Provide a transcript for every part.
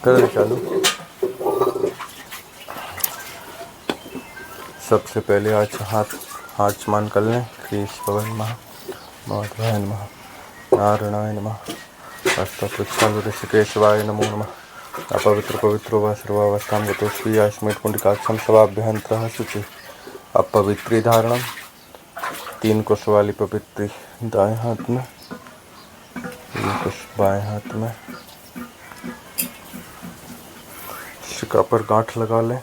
कर दे चालू। सबसे पहले आज हाथ स्नान कर लें। श्री भगवान नमः, माधवाय नमः, नारायणाय नमः, अष्टपुच्छालु ऋषिकेशवाय नमो नमः। अपवित्र पवित्रो वा सर्वावस्थां गतोऽस्मि अस्मैत् पुण्डरीकाक्षं शवाभ्यन्तरः शुचि। अपवित्री धारणम 3 कुश वाली पवित्री दाएं हाथ में, ये कुश बाएं हाथ में। शिका पर गांठ लगा लें।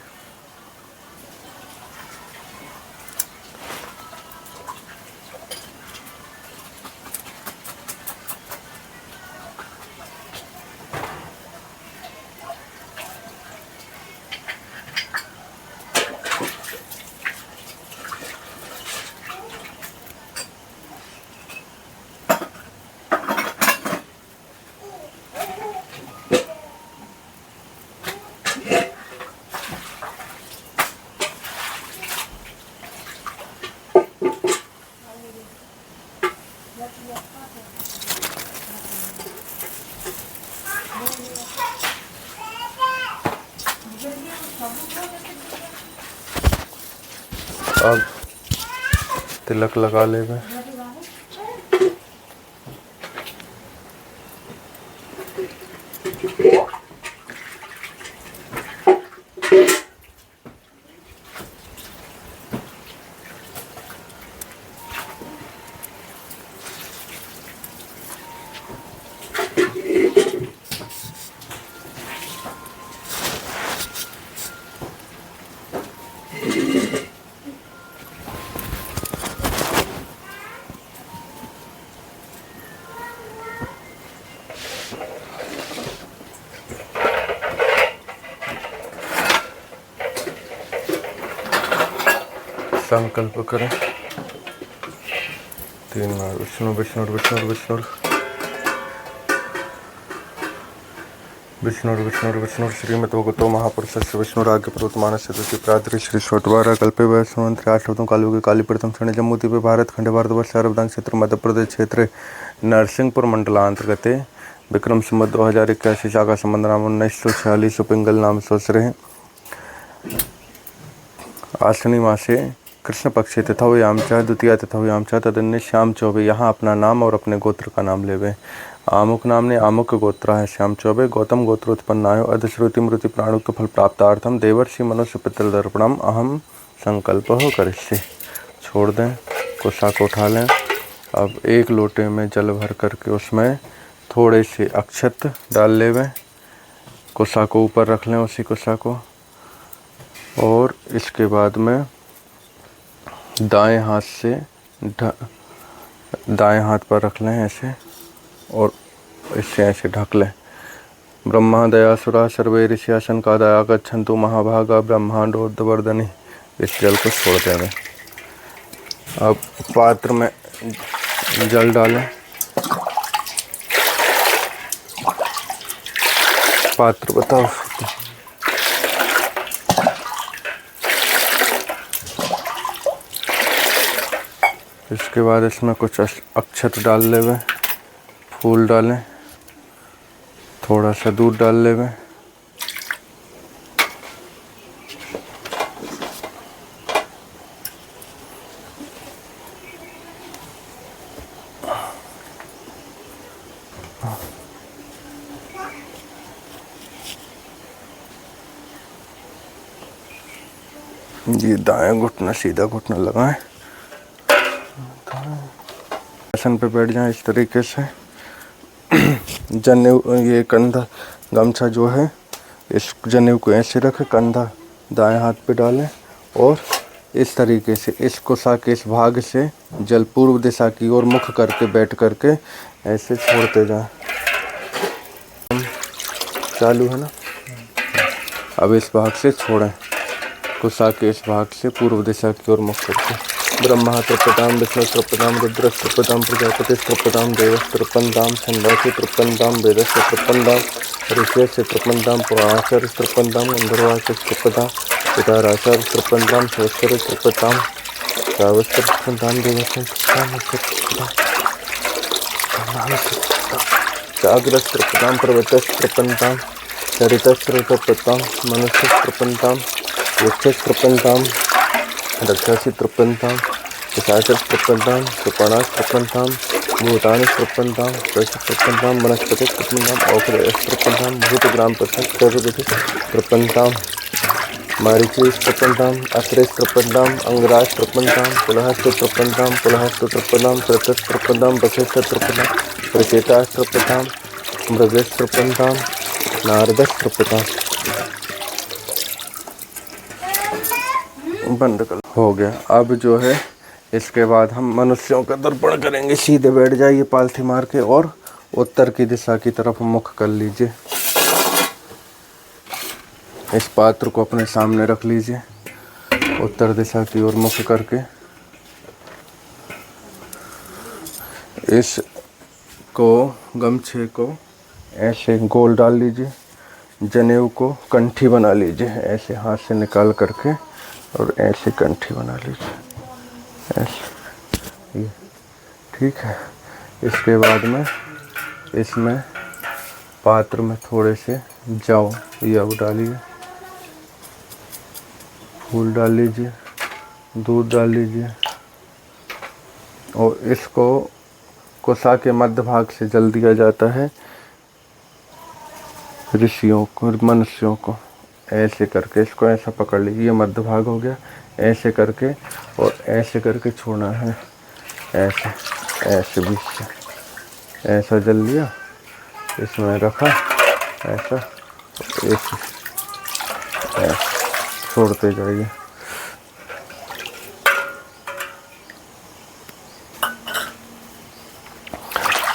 अब तिलक लगा लेंगे। संकल्प करें 3 बार विष्णु विष्णु विष्णु विष्णु विष्णु विष्णु विष्णु श्रीमद्भगवतो महापुरुषस्य विष्णुराज्ञ पर्वतमानस्य तुलसी प्राद्रि श्री स्वटवारा कल्पे वैष्णवंत्र आठवतों कालु के काली प्रथम क्षण जम्मूति पे भारत खंड भारतवर्ष अरबदान क्षेत्र मध्य प्रदेश क्षेत्र नरसिंहपुर मंडलांतर्गते विक्रम संवत 2081 शाखा संबंध नाम 1946 पिंगल नाम सोसरे आश्विनी मासे कृष्ण पक्षी तथा यामचा द्वितीय तथा यामचा तदन्य श्याम चौबे। यहाँ अपना नाम और अपने गोत्र का नाम लेवे। आमुक नाम ने आमुक गोत्र है श्याम चौबे। गौतम गोत्रोत्पन्नायो अधश्रुति मृति प्राणुक फल प्राप्तार्थम देवर्षि मनुष्य पितृदर्पणम अहम संकल्प हो करिष्ये। छोड़ दें, कुशा को उठा लें। अब एक लोटे में जल भर करके उसमें थोड़े से अक्षत डाल लेवें। कुशा को ऊपर रख लें, उसी कुशा को, और इसके बाद में दाएं हाथ से दाएं हाथ पर रख लें ऐसे, और इससे ऐसे ढक लें। ब्रह्मा दयासुरा सर्वे ऋषिया शंका दया गच्छन्तु महाभागा ब्रह्मांडोर्ध्ववर्धनि। इस जल को छोड़ देंगे। अब पात्र में जल डालें। पात्र बताओ। इसके बाद इसमें कुछ अक्षत डाल लेवे, फूल डालें, थोड़ा सा दूध डाल लेवे। ये दाएं घुटना सीधा घुटना लगाएं। आसन पे बैठ जाएं इस तरीके से। जनेऊ, ये कंधा गमछा जो है, इस जनेऊ को ऐसे रखें, कंधा दाएं हाथ पे डालें और इस तरीके से इस कुशा के इस भाग से जल पूर्व दिशा की ओर मुख करके बैठ करके ऐसे छोड़ते जाएं। चालू है ना। अब इस भाग से छोड़ें, कुशा के इस भाग से पूर्व दिशा की ओर मुख करके। ब्रह्मा तृप्पताम विष्णु तृप्पताम रुद्र तृप्पताम प्रजापति तृप्पताम देवस तृप्पन्ताम छंदासि तृप्पन्ताम वेदस्य तृप्पन्ताम ऋषयस्य तृप्पन्ताम पुराणाचार्य तृप्पन्ताम गंधर्वाचार्य तृप्पताम पिताराचार्य तृप्पन्ताम सरस्वती तृप्पताम श्रावस्त्र तृप्पन्ताम देवस्य तृप्पताम जागृत तृप्पताम प्रवृत्त तृप्पन्ताम चरितस्त्रपतां मनुष्यस्त्रपन्तां यक्षस्त्रपन्तां रक्षासित्रपन्तां पिशाचस्त्रपन्तां सुपर्णास्त्रपन्तां भूतानिस्त्रपन्तां प्रशस्त्रपन्तां वनस्पतिस्त्रपन्तां औषधस्त्रपन्तां भूतग्रामपत्रपन्तां मारीचस्त्रपन्तां अस्त्रस्त्रपन्तां अंगरास्त्रपन्तां पुलहस्त्रपन्तां पुलहस्त्रपन्तां कृतस्त्रपन्तां वशिष्ठस्त्रपन्तां प्रचेतास्त्रपन्तां मृगस्त्रपन्तां नारदस्त्रपन्तां। बंद कर हो गया। अब जो है इसके बाद हम मनुष्यों का दर्पण करेंगे। सीधे बैठ जाइए पालथी मार के और उत्तर की दिशा की तरफ मुख कर लीजिए। इस पात्र को अपने सामने रख लीजिए उत्तर दिशा की ओर मुख करके। इसको गमछे को ऐसे गोल डाल लीजिए, जनेऊ को कंठी बना लीजिए, ऐसे हाथ से निकाल करके और ऐसे कंठी बना लीजिए ऐसे, ये ठीक है। इसके बाद में इसमें पात्र में थोड़े से जौ डालिए, फूल डाल लीजिए, दूध डाल लीजिए और इसको कुसा के मध्य भाग से जल दिया जाता है ऋषियों को, मनुष्यों को। ऐसे करके इसको ऐसा पकड़ लीजिए, ये मध्य भाग हो गया। ऐसे करके और ऐसे करके छोड़ना है, ऐसे ऐसे बीच से ऐसा जल लिया, इसमें रखा ऐसा, ऐसे छोड़ते जाइए।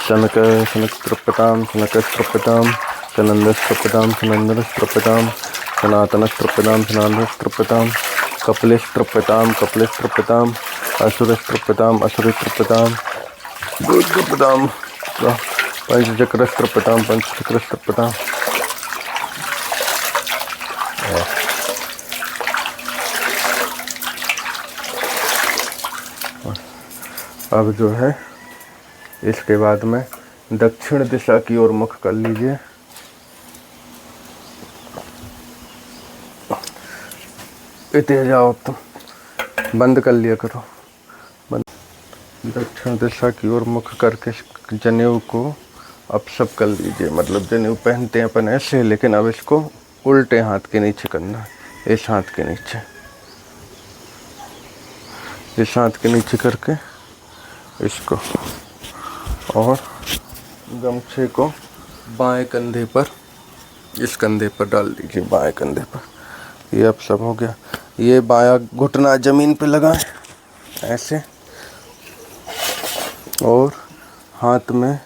शनकस्त्रपतां शनकस्त्रपतां सनन्दस्त्रपतां सनन्दस्त्रपतां सनातनस्त्रपतां सनातनस्त्रपतां कपिलस्त्रपतां कपिलस्त्रपतां असुरस्त्रपतां असुरस्त्रपतां भूतस्त्रपतां पंचचक्रस्त्रपतां पंचचक्रस्त्रपतां। अब जो है इसके बाद में दक्षिण दिशा की ओर मुख कर लीजिए। इतने जाओ, अब तुम बंद कर लिया करो। दक्षिण दिशा की ओर मुख करके जनेऊ को अब सब कर लीजिए। मतलब जनेऊ पहनते हैं अपन ऐसे, लेकिन अब इसको उल्टे हाथ के नीचे करना है, इस हाथ के नीचे, इस हाथ के नीचे करके इसको, और गमछे को बाएं कंधे पर, इस कंधे पर डाल दीजिए, बाएं कंधे पर। ये अब सब हो गया। ये बायां घुटना जमीन पे लगाएं ऐसे, और हाथ में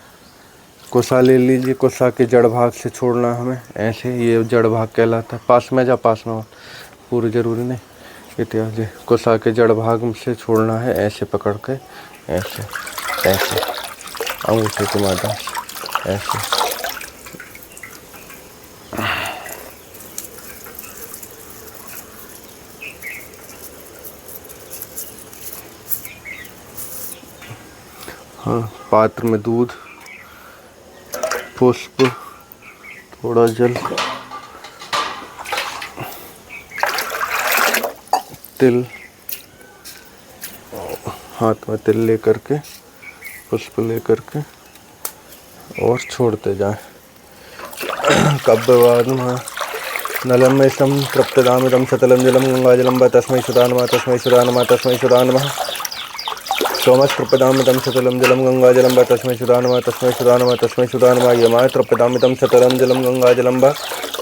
कोसा ले लीजिए। कोसा के जड़ भाग से छोड़ना हमें ऐसे, ये जड़ भाग कहलाता है। पास में जा, पास में, पूरी जरूरी नहीं, इत्यादि कोसा के जड़ भाग से छोड़ना है, ऐसे पकड़ के ऐसे ऐसे अंगूठे की माध्यम से ऐसे। हाँ, पात्र में दूध, पुष्प, थोड़ा जल, तिल, हाथ में तिल लेकर के, पुष्प लेकर के और छोड़ते जाएं। कब्बवादम नलम में सम तृप्तदामिदम सतलम जलम गंगाजलम व तस्मै सुधा नमः तस्मै सुधा नमः तस्मै सुधा नमः। सोमस्तृप्तदामिदम सतलम जलम गंगाजलम व तस्मै सुधा नमः तस्मै सुधा नमः तस्मै सुधा नमः। यमाय तृप्तदामिदम सतलम जलम गंगाजलम व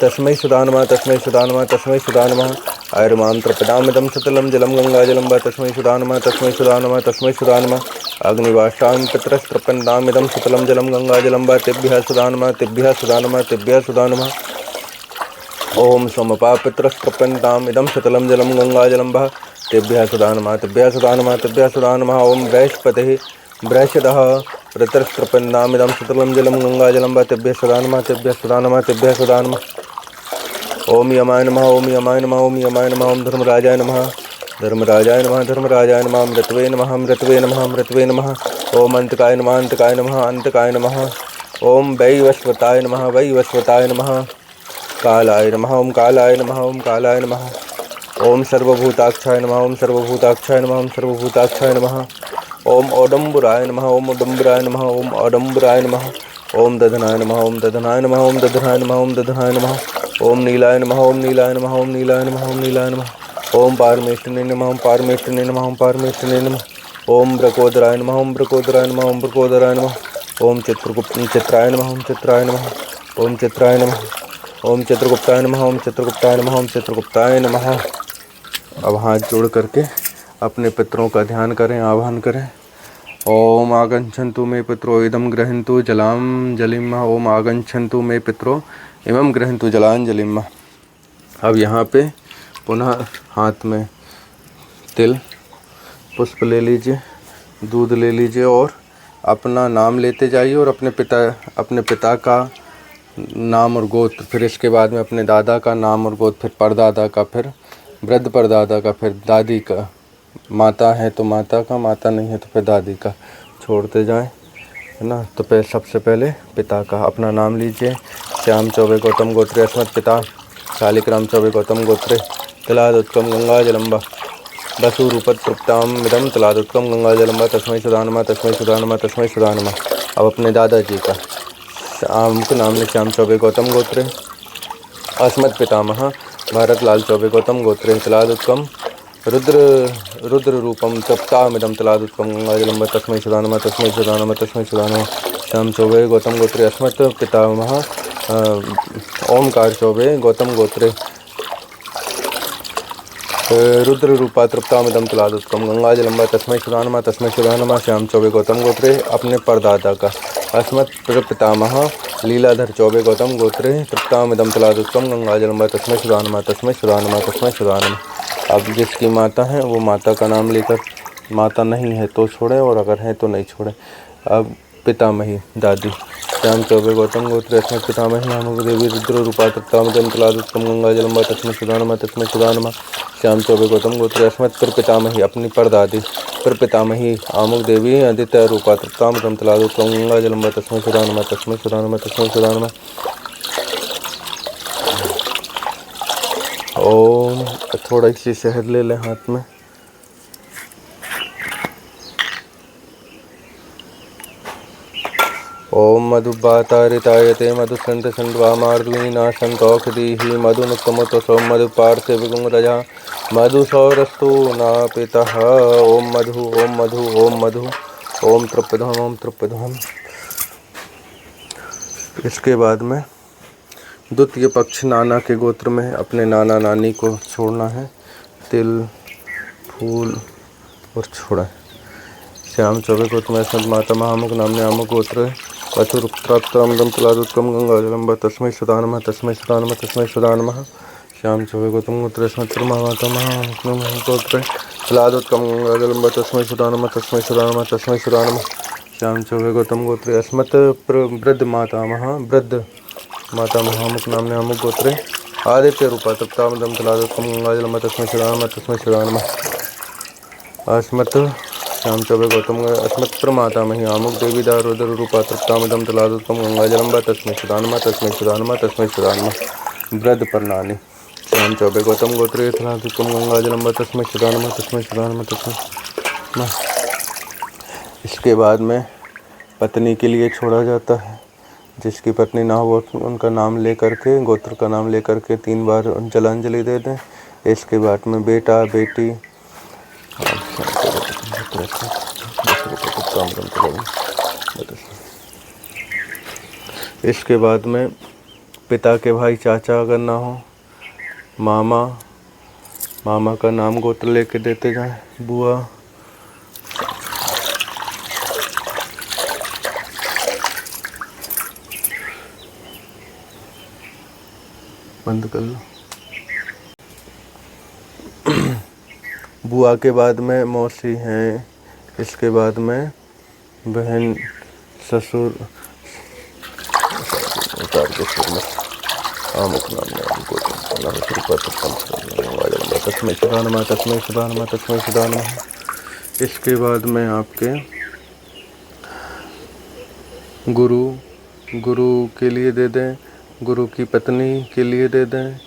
तस्मै सुधा नमः तस्मै सुधा नमः तस्मै सुधा नमः। आयुर्मां तृप्तदामिदम सतलम जलम गंगाजलम व तस्मै सुधा नमः तस्मै सुधा नमः तस्मै सुधा नमः। अग्निवाष्टां पितरस्तृप्तदामिदम सतलम जलम गंगाजलम व तेभ्यः सुधा नमः तेभ्यः सुधा नमः तेभ्यः सुधा नमः। ओम सोमपा पितरस्तृप्तदामिदम सतलम जलम गंगाजलम व तेभ्यः सुधा नमः तेभ्यः सुधा नमः तेभ्यः सुधा नमः। ओम वैश्पतिः बृहस्पतः पितरस्तृप्तदामिदम सतलम जलम गंगाजलम व तेभ्यः सुधा नमः तेभ्यः सुधा नमः तेभ्यः सुधा नमः। ओम यमाय नमः ओम यमाय नमः ओम यमाय नमः। ओम धर्मराजाय नमः धर्मराजाय नमः धर्मराजाय नमः। मृतवे नमः मृतवे नमः मृतवे नमः। ओम अंतकाय नमः अंतकाय नमः अंतकाय नमः। ओम वैवस्वताय नमः वैवस्वताय नमः। कालाय नमः ओम कालाय नमः ओम कालाय नमः ओम सर्वभूताक्षाय नमः ओम सर्वभूताक्षाय नमः ओम सर्वभूताक्षाय नमः ओम औडंबराय नमः ओम औडंबराय नमः ओम औडंबराय नमः ओम दधनाय नमः ओम दधनाय नमः ओम दधनाय नमः ओम दधनाय नमः ओम नीलाय नमः ओम नीलाय नमः ओम नीलाय नमः ओम नीलाय नमः ओम पारमेष्ठिने नमः ओम पारमेष्ठिने नमः ओम पारमेष्ठिने नमः ओम ब्रकोदराय नमः ओम ब्रकोदराय नमः ओम ब्रकोदराय नमः ओम चित्राय नमः ओम चित्राय नमः ओम चित्राय नमः ओम चित्रगुप्ताय नमः ओम चित्रगुप्ताय नमः ओम चित्रगुप्ताय नमः। अब हाथ जोड़ करके अपने पितरों का ध्यान करें, आह्वान करें। ओम आगच्छन्तु मे पितरो इदं गृह्णन्तु जलांजलिं। ओम आगच्छन्तु मे पितरो इमं गृह्णन्तु जलांजलिं। अब यहाँ पे पुनः हाथ में तिल पुष्प ले लीजिए, दूध ले लीजिए और अपना नाम लेते जाइए और अपने पिता का नाम और गोत्र, फिर इसके बाद में अपने दादा का नाम और गोत्र, फिर परदादा का, फिर वृद्ध परदादा का, फिर दादी का, माता है तो माता का, माता नहीं है तो फिर दादी का छोड़ते जाएं, है ना। तो सबसे पहले पिता का अपना नाम लीजिए। श्याम चौबे गौतम गोत्रे अस्मत् पिता शालिग्राम चौबे गौतम गोत्रे तिलादुत्कम गंगा जलम्बा वसुरूपतृप्ताम मिदम तिलादुत्कम गंगा जलम्बा तस्मै सुधा नमः तस्मै सुधा नमः तस्मै सुधा नमः। अब अपने दादाजी का श्याम के नाम ने श्याम चौबे गौतम गोत्रे अस्मत् पितामह भारत लाल चौबे गौतम गोत्रे तिलादुत्कम रुद्र रूपम तप्तामिदम तिलादुत्कम गंगा जलम्बा तस्मै सुधा नमः तस्मै सुधा नमः तस्मै सुधा नमः। श्याम चौबे गौतम गोत्रे अस्मत् पितामह ओमकार चौबे गौतम गोत्रे रुद्र रूपा तृप्तामिदम तिलादुत्कम गंगा जलम्बा तस्मै सुधा नमः तस्मै सुधा नमः। श्याम चौबे गौतम गोत्रे अपने परदादा का अस्मत् पितामह लीलाधर चौबे गौतम गोत्रे तृप्तामिदम तिलादुत्कम गंगा जलम्बा तस्मै सुधा नमः तस्मै सुधा नमः तस्मै सुधा नमः। अब जिसकी माता है वो माता का नाम लेकर, माता नहीं है तो छोड़ें और अगर है तो नहीं छोड़ें। अब पितामही दादी श्याम चौबे गौतम गोत्रे अस्मत् पितामही नामक देवी रुद्र रूपा तृप्तामिदम तिलादुत्कम गंगा जलम्बा तस्मै सुधा नमः तस्मै सुधा नमः। श्याम चौबे गौतम गोत्रे अस्मत् पितामही अपनी परदादी पितामही आमुक देवी आदित्य रूपा तृप्तामिदम तिलादुत्कम गंगा जलम्बा तस्मै सुधा नमः तस्मै सुधा नमः तस्मै सुधा नमः। ओम थोड़ा सी शहद ले लें हाथ में। ओम मधुबातारितायते मधुसंतसंध्वा मार्द्वीनाशंतौषधीः मधुनुक्तमुतसो मधुपार्थे विगुंरजा मधुसौरस्तु नापितः। ओम मधु ओम मधु ओम मधु ओम तृप्यध्वम ओम तृप्यध्वम। इसके बाद में द्वितीय पक्ष नाना के गोत्र में अपने नाना नानी को छोड़ना है। तिल फूल और छोड़ा। श्याम चौबे गोत्र में संत माता महामुख नामने आमुक गोत्र वसुरूपतृप्तामिदम तिलादुत्कम गंगा जलम्बा तस्मै सुधा नमः तस्मै सुधा नमः तस्मै सुधा नमः। श्याम चौबे गौतम गोत्र स्मृत माता महामुख गोत्र तिलादुत्कम गंगा जलम्बा तस्मै सुधा नमः तस्मै सुधा नमः तस्मै सुधा नमः। श्याम चौबे गौतम गोत्र अस्मत् वृद्ध माता महामुख नामने आमुक गोत्रे आदित्य रूपा तृप्तामिदम तिलादुत्कम गंगा जलम्बा तस्मै सुधा नमः तस्मै सुधा नमः। अस्मत् श्याम चौबे गौतम अस्मत् प्रमाता मही आमुक देवी दारुद्र रूपा तृप्तामिदम तिलादुत्कम गंगा जलम्बा तस्मै सुधा नमः तस्मै सुधा नमः तस्मै सुधा नमः। वृद्ध प्रणाली श्याम चौबे गौतम गोत्रे तिलादुत्कम गंगा जलम्बा तस्मै सुधा नमः तस्मै सुधा नमः तस्मै नमः। इसके बाद में पत्नी के लिए छोड़ा जाता है। जिसकी पत्नी ना हो उनका नाम ले करके, गोत्र का नाम ले करके 3 बार जलांजलि दे दें। इसके बाद में बेटा बेटी इसके बाद में पिता के भाई चाचा अगर ना हो, मामा का नाम गोत्र लेके देते जाएं। बुआ बंद कर लो। बुआ के बाद में मौसी हैं। इसके बाद में बहन ससुर आमुक तस्मै सुधा नमः तस्मै सुधा नमः तस्मै सुधा नमः। इसके बाद में आपके गुरु के लिए दे दें गुरु की पत्नी के लिए दे दें।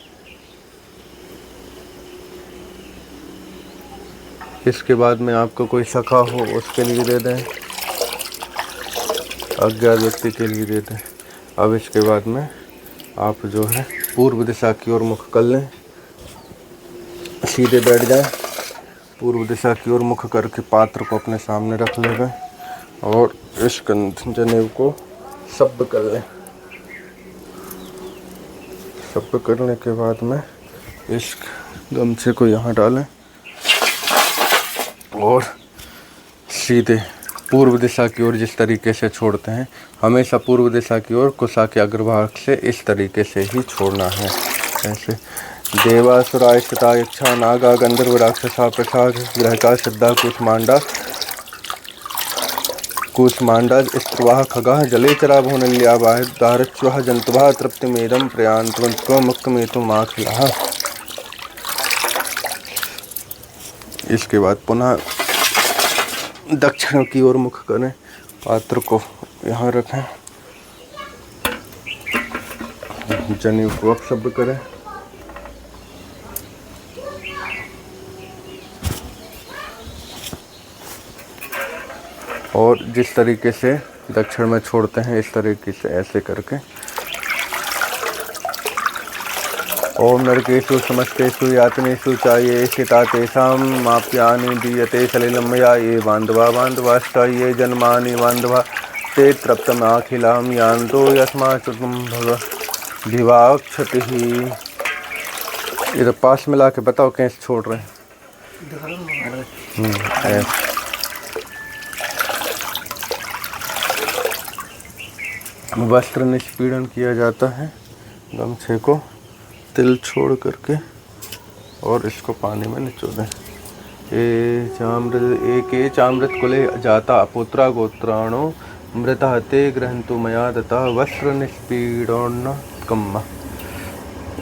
इसके बाद में आपका कोई सखा हो उसके लिए दे दें, अज्ञात व्यक्ति के लिए दे दें। अब इसके बाद में आप जो है पूर्व दिशा की ओर मुख कर लें, सीधे बैठ जाएं। पूर्व दिशा की ओर मुख करके पात्र को अपने सामने रख लेंगे और इस जनेऊ को शब्द कर लें। शब्द करने के बाद में इस गमछे को यहाँ डालें और सीधे पूर्व दिशा की ओर जिस तरीके से छोड़ते हैं, हमेशा पूर्व दिशा की ओर कुशा के अग्रभाग से इस तरीके से ही छोड़ना है। ऐसे देवासुराय स्थिता यक्षा नागा गंधर्व राक्षसा प्रसाद ग्रहका सिद्धा कुष्मांडा स्त्रवाह खगाः जले चरा भुवनल्यावाह दारच्वः जंतुभः तृप्तिमेदं प्रयान्तवन्तको मुक्तमेतुमाखिलः। इसके बाद पुनः दक्षिण की ओर मुख करें, पात्र को यहाँ रखें, जनेऊ को अपशब्द करें और जिस तरीके से दक्षिण में छोड़ते हैं इस तरीके से ऐसे करके ओम नरकेषु समस्तेषु यातनेषु चाये स्थिता तेषां माप्यानि दीयते सलिलमया ये बान्धवाश्च ये जन्मानि बान्धवा ते तृप्तमाखिलां यान्तो यस्माच्युतं भवाक्षतिः। इधर पास मिला के बताओ कैसे छोड़ रहे हैं। वस्त्र निष्पीड़न किया जाता है, गमछे को तिल छोड़ करके और इसको पानी में निचोड़ें। एके चामृत कुले जाता पुत्रा गोत्राणो मृता ते ग्रहन्तु मया दत्ता वस्त्र निष्पीड़न कम्मा।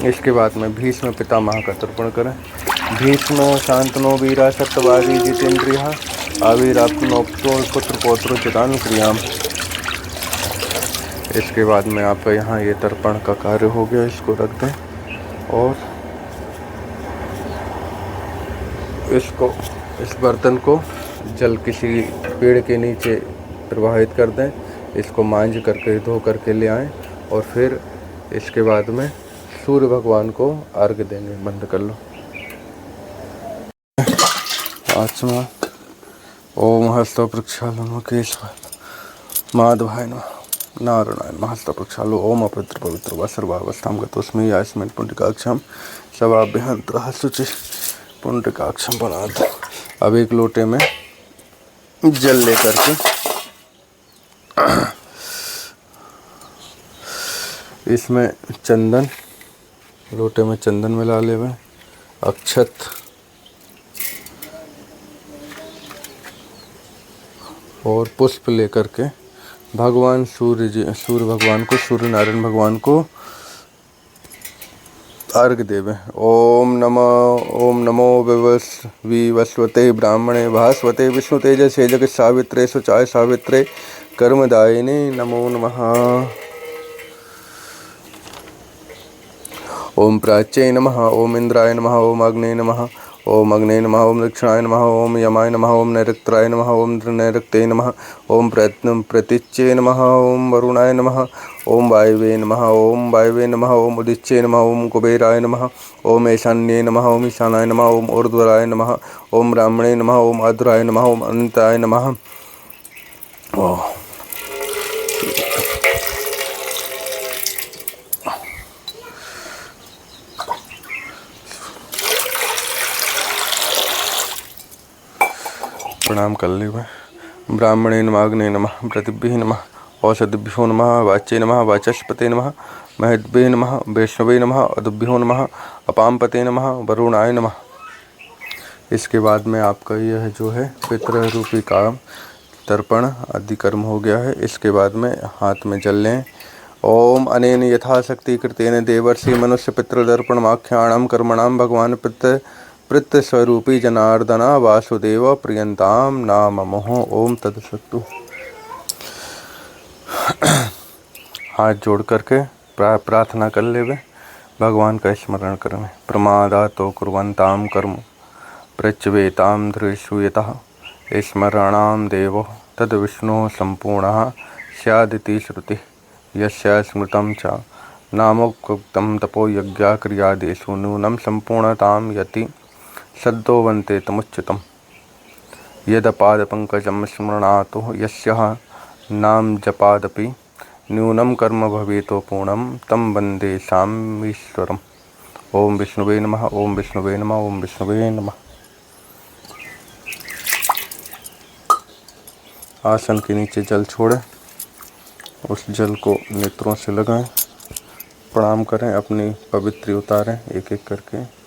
इसके बाद में भीष्म पितामह का तर्पण करें। भीष्म शांतनो वीरा सत्यवादी जितेन्द्रिया आविराप्नोक्तो पुत्र पौत्र चितान क्रियाम। इसके बाद में आपका यहाँ ये तर्पण का कार्य हो गया, इसको रख दें और इस बर्तन को जल किसी पेड़ के नीचे प्रवाहित कर दें। इसको मांझ करके धो करके ले आएं और फिर इसके बाद में सूर्य भगवान को अर्घ देने बंद कर लो। आचमन ओम हस्त प्रक्षालन केशव माधवाय नमः नारायण महस्त प्रक्षालो ओम अपवित्र पवित्र व सर्वावस्थां गतोस्मि यास्मिन् पुण्डकाक्षं शवाभ्यंतरः शुचि पुण्डकाक्षं बनात। अब एक लोटे में जल लेकर के इसमें चंदन, लोटे में चंदन मिला लेवे, अक्षत और पुष्प लेकर के भगवान सूर्य भगवान को, सूर्य नारायण भगवान को अर्घ देवे। ओम नमो विवस्वते ब्राह्मणे भास्वते विष्णु तेजसे जगत सावित्रे सुचाय सावित्रे कर्मदायिने नमो नमः। ओम प्राच्ये नमः, ओम इंद्राय नमः, ओम अग्ने नमः, ओम अग्ने नमः, ओम दक्षिणाय नमः, ओम यमाय नमः, ओम नैऋत्याय नमः, ओम नैऋत्ये नमः, ओम प्रतीच्ये नमः, ओम वरुणाय नमः, ओम वायवे नमः, ओम वायवे नमः, ओम उदिच्ये नमः, ओम कुबेराय नमः, ओम ईशान्ये नमः, ओम ईशानाय नमः, ओम ऊर्ध्वराय नमः, ओम ब्राह्मणे नमः, ओम आधुराय नमः, ओम अनंताय नमः। प्रणाम कर ली। ब्राह्मणे नमः, अग्ने नमः, प्रतिभ्ये नमः, औषधिभ्यो नमः, वाच्ये नमः, वाचस्पते नमः, महद्भ्ये नमः, वैष्णवे नमः, अदुभ्यो नमः, अपामपते नमः, वरुणाय नमः। इसके बाद में आपका यह जो है पितृ रूपी काम तर्पण आदि कर्म हो गया है। इसके बाद में हाथ में जल लें। ओम अनेन यथाशक्ति कृतेन देवर्षि मनुष्य पितृदर्पणमाख्याणां कर्मणां भगवान पृथ्वी स्वरूपी जनार्दना वासुदेव प्रियंताम नाम मोह। ओम तदसत्तु। हाथ जोड़ करके प्रार्थना कर लेवे, भगवान का स्मरण करें। प्रमादातो कुर्वन्तां कर्म प्रच्यवेतां धृषु यतः स्मरणां देवो तद् विष्णुः सम्पूर्णः स्यादिति श्रुतिः। यस्य स्मृतं च नामोक्तं तपो यज्ञा क्रियादेषु नूनं सम्पूर्णतां यति सद्यो वन्ते तमुच्युतम्। यदपादपङ्कजं स्मृणातु यस्यः नाम जपादपि न्यूनं कर्म भवेतो पूर्णं तं वन्दे सामीश्वरम्। ओम विष्णुवे नमः, ओम विष्णुवे नमः, ओम विष्णुवे नमः। आसन के नीचे जल छोड़ें, उस जल को नेत्रों से लगाएं, प्रणाम करें, अपनी पवित्री उतारें एक एक करके।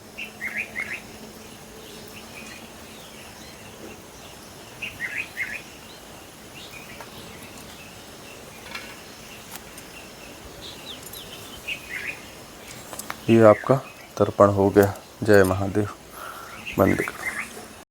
ये आपका तर्पण हो गया। जय महादेव। बंद करो।